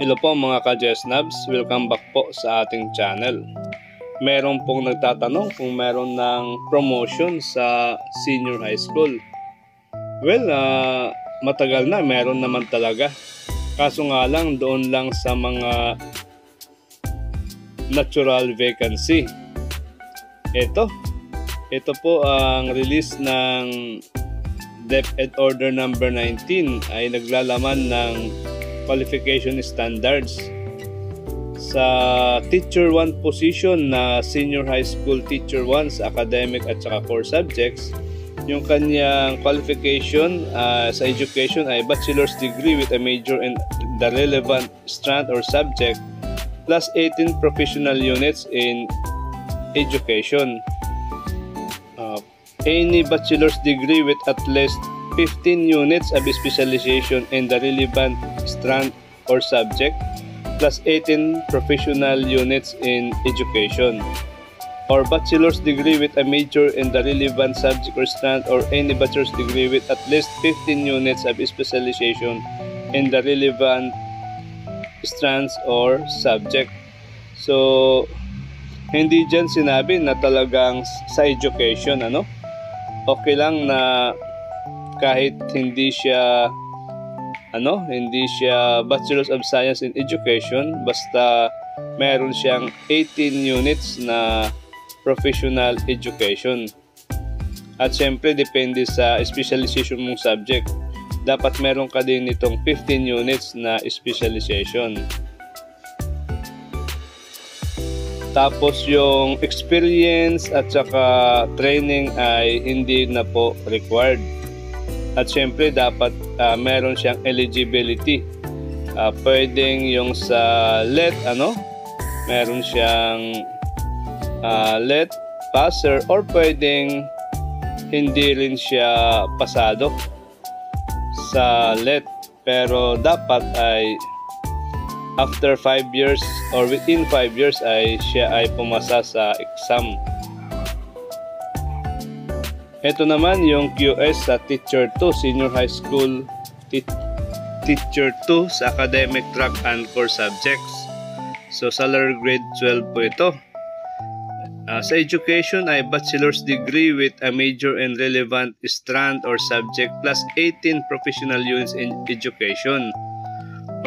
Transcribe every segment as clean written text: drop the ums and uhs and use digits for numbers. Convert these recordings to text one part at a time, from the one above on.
Hello po mga ka-Jesnabs, welcome back po sa ating channel. Meron pong nagtatanong kung meron ng promotion sa senior high school. Well, matagal na, meron naman talaga. Kaso nga lang, doon lang sa mga natural vacancy. Ito po ang release ng DepEd Order number 19 ay naglalaman ng qualification standards sa Teacher 1 position na Senior High School Teacher 1 sa academic at saka core subjects. Yung kanyang qualification sa education ay bachelor's degree with a major in the relevant strand or subject plus 18 professional units in education. Any bachelor's degree with at least 15 units of specialization in the relevant strand or subject plus 18 professional units in education, or bachelor's degree with a major in the relevant subject or strand, or any bachelor's degree with at least 15 units of specialization in the relevant strands or subject. So hindi dyan sinabi na talagang sa education, okay lang na kahit hindi siya Bachelor's of Science in Education, basta meron siyang 18 units na professional education. At syempre depende sa specialization mong subject. Dapat meron ka din itong 15 units na specialization. Tapos yung experience at saka training ay hindi na po required. At syempre dapat meron siyang eligibility. Pwedeng yung sa LET, meron siyang LET passer, or pwedeng hindi rin siya pasado sa LET. Pero dapat ay after 5 years or within 5 years ay siya ay pumasa sa exam. Ito naman yung QS sa Teacher 2 Senior High School Teacher 2 sa academic track and core subjects. So salary grade 12 po ito. Sa education ay bachelor's degree with a major in relevant strand or subject plus 18 professional units in education.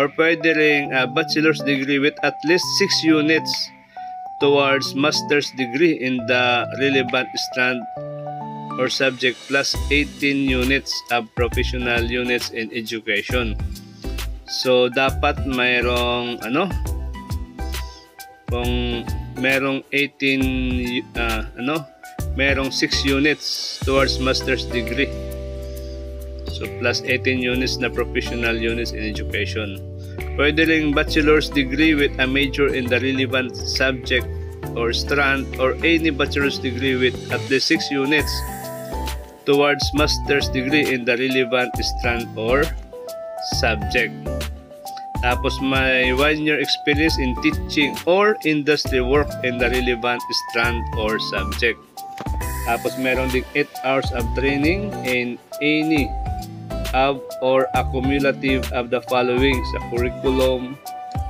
Or pwede rin bachelor's degree with at least 6 units towards master's degree in the relevant strand or subject plus 18 units of professional units in education. So dapat mayroong kung merong 18 merong 6 units towards master's degree. So plus 18 units na professional units in education. Pwede ring bachelor's degree with a major in the relevant subject or strand, or any bachelor's degree with at least 6 units towards master's degree in the relevant strand or subject. Tapos may 1 year experience in teaching or industry work in the relevant strand or subject. Tapos meron ding 8 hours of training in any of or accumulative of the following sa curriculum,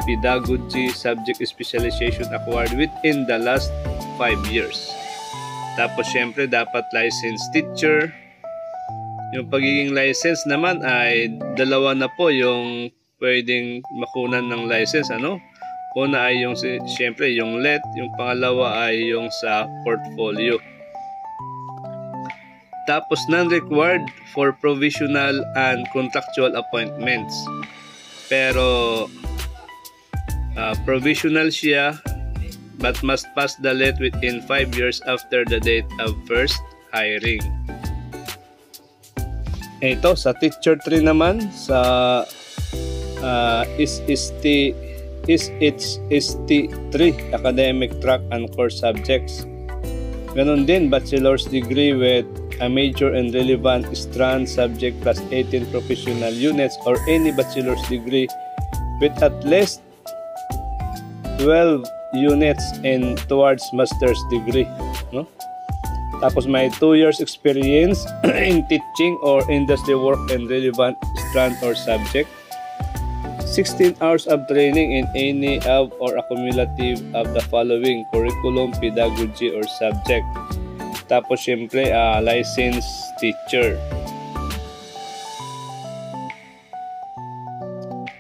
pedagogy, subject specialization acquired within the last 5 years. Tapos syempre dapat licensed teacher. Yung pagiging license naman ay dalawa na po yung pwedeng makunan ng license. Una ay yung syempre yung LET, yung pangalawa ay yung sa portfolio. Tapos non-required for provisional and contractual appointments. Pero provisional siya, but must pass the LET within 5 years after the date of first hiring. Ito sa Teacher 3 naman sa ST3 academic track and core subjects. Ganon din, bachelor's degree with a major in relevant strand subject plus 18 professional units, or any bachelor's degree with at least 12 units in towards master's degree. Tapos may 2 years experience in teaching or industry work in relevant strand or subject. 16 hours of training in any of or accumulative of the following curriculum, pedagogy, or subject. Tapos syempre, licensed teacher.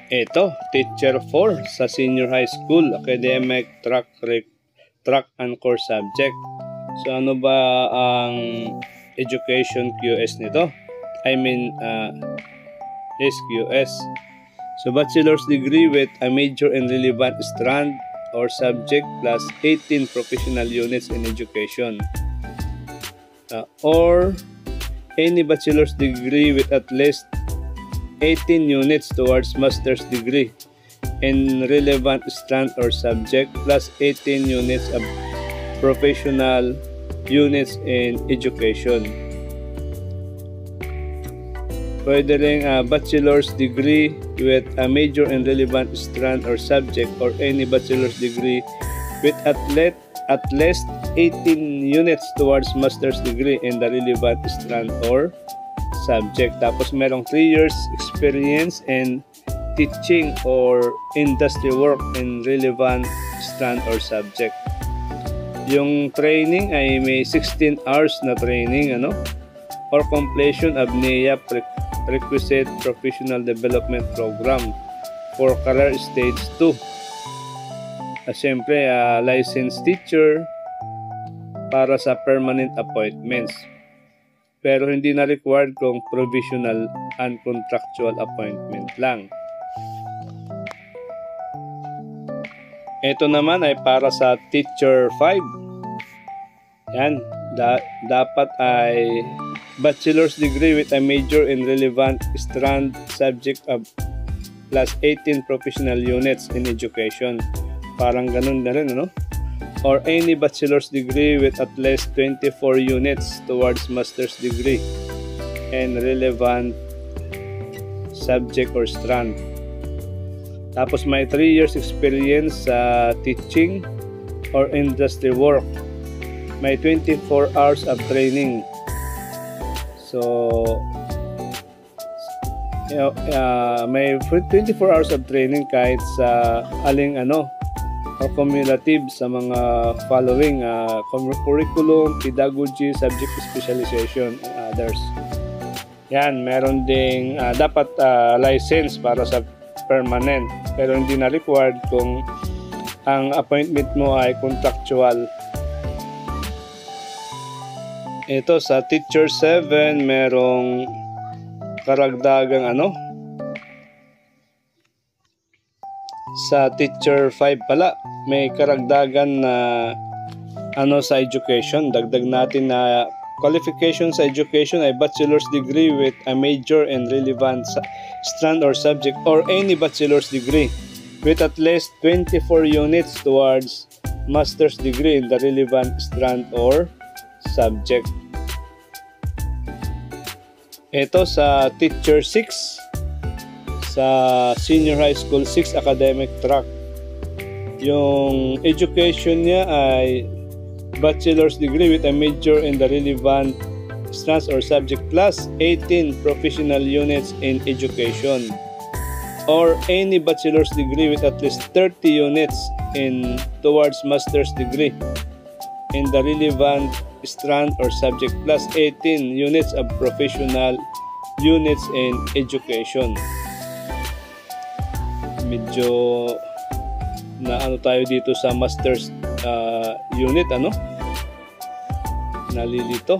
Ito, teacher 4 sa senior high school, academic, track and course subject. So ano ba ang education QS nito? SQS. So bachelor's degree with a major and relevant strand or subject plus 18 professional units in education. Or any bachelor's degree with at least 18 units towards master's degree in relevant strand or subject plus 18 units of professional units in education. Pwede rin bachelor's degree with a major and relevant strand or subject or any bachelor's degree with at least 18 units towards master's degree in the relevant strand or subject. Tapos merong 3 years experience in teaching or industry work in relevant strand or subject. Yung training ay may 16 hours na training, or completion of NIA requisite professional development program for career stage 2. Siyempre, licensed teacher para sa permanent appointments. Pero hindi na required kung provisional and contractual appointment lang. Ito naman ay para sa teacher 5. Yan, dapat ay bachelor's degree with a major in relevant strand subject of plus 18 professional units in education. Parang ganun na rin, Or any bachelor's degree with at least 24 units towards master's degree and relevant subject or strand. Tapos may 3 years experience sa teaching or industry work. May 24 hours of training. So, may 24 hours of training kahit sa aling or cumulative sa mga following curriculum, pedagogy, subject specialization, and others. Yan, meron ding dapat license para sa permanent pero hindi na required kung ang appointment mo ay contractual. Ito sa teacher 7 merong karagdagang sa teacher 5 pala may karagdagan na sa education. Dagdag natin na qualification sa education ay bachelor's degree with a major and relevant strand or subject or any bachelor's degree with at least 24 units towards master's degree in the relevant strand or subject. Ito sa teacher 6 sa senior high school 6 academic track. Yung education niya ay bachelor's degree with a major in the relevant strands or subject plus 18 professional units in education or any bachelor's degree with at least 30 units in towards master's degree in the relevant strand or subject plus 18 units of professional units in education. Medyo na tayo dito sa master's unit, nalilito.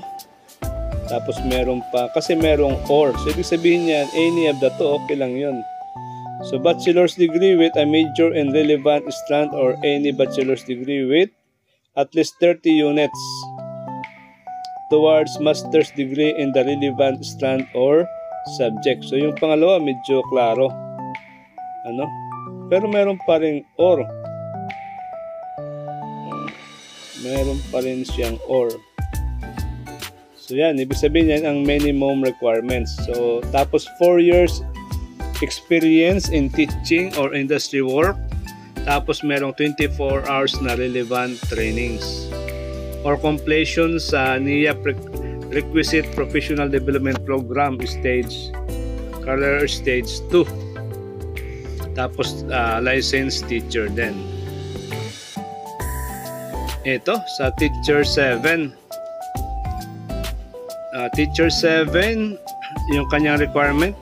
Tapos meron pa, kasi merong or, so ibig sabihin yan, any of the two, okay lang yun. So bachelor's degree with a major and relevant strand or any bachelor's degree with at least 30 units towards master's degree in the relevant strand or subject. So yung pangalawa medyo klaro, pero meron pa rin or, meron pa rin siyang or. So yan, ibig sabihin yan ang minimum requirements. So tapos 4 years experience in teaching or industry work. Tapos merong 24 hours na relevant trainings or completion sa NIA requisite professional development program stage, career stage 2. Tapos licensed teacher din. Ito sa teacher 7. Teacher 7, yung kanyang requirement,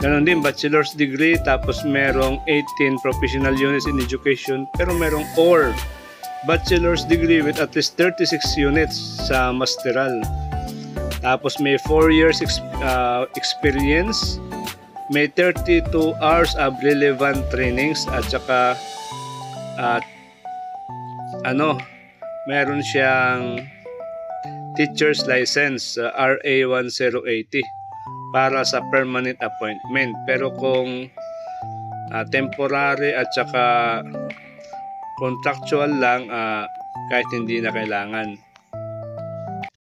ganun din, bachelor's degree, tapos merong 18 professional units in education, pero merong or bachelor's degree with at least 36 units sa masteral. Tapos may 4 years experience, may 32 hours of relevant trainings, at saka meron siyang teacher's license, RA 1080 para sa permanent appointment. Pero kung temporary at saka contractual lang, kahit hindi na kailangan.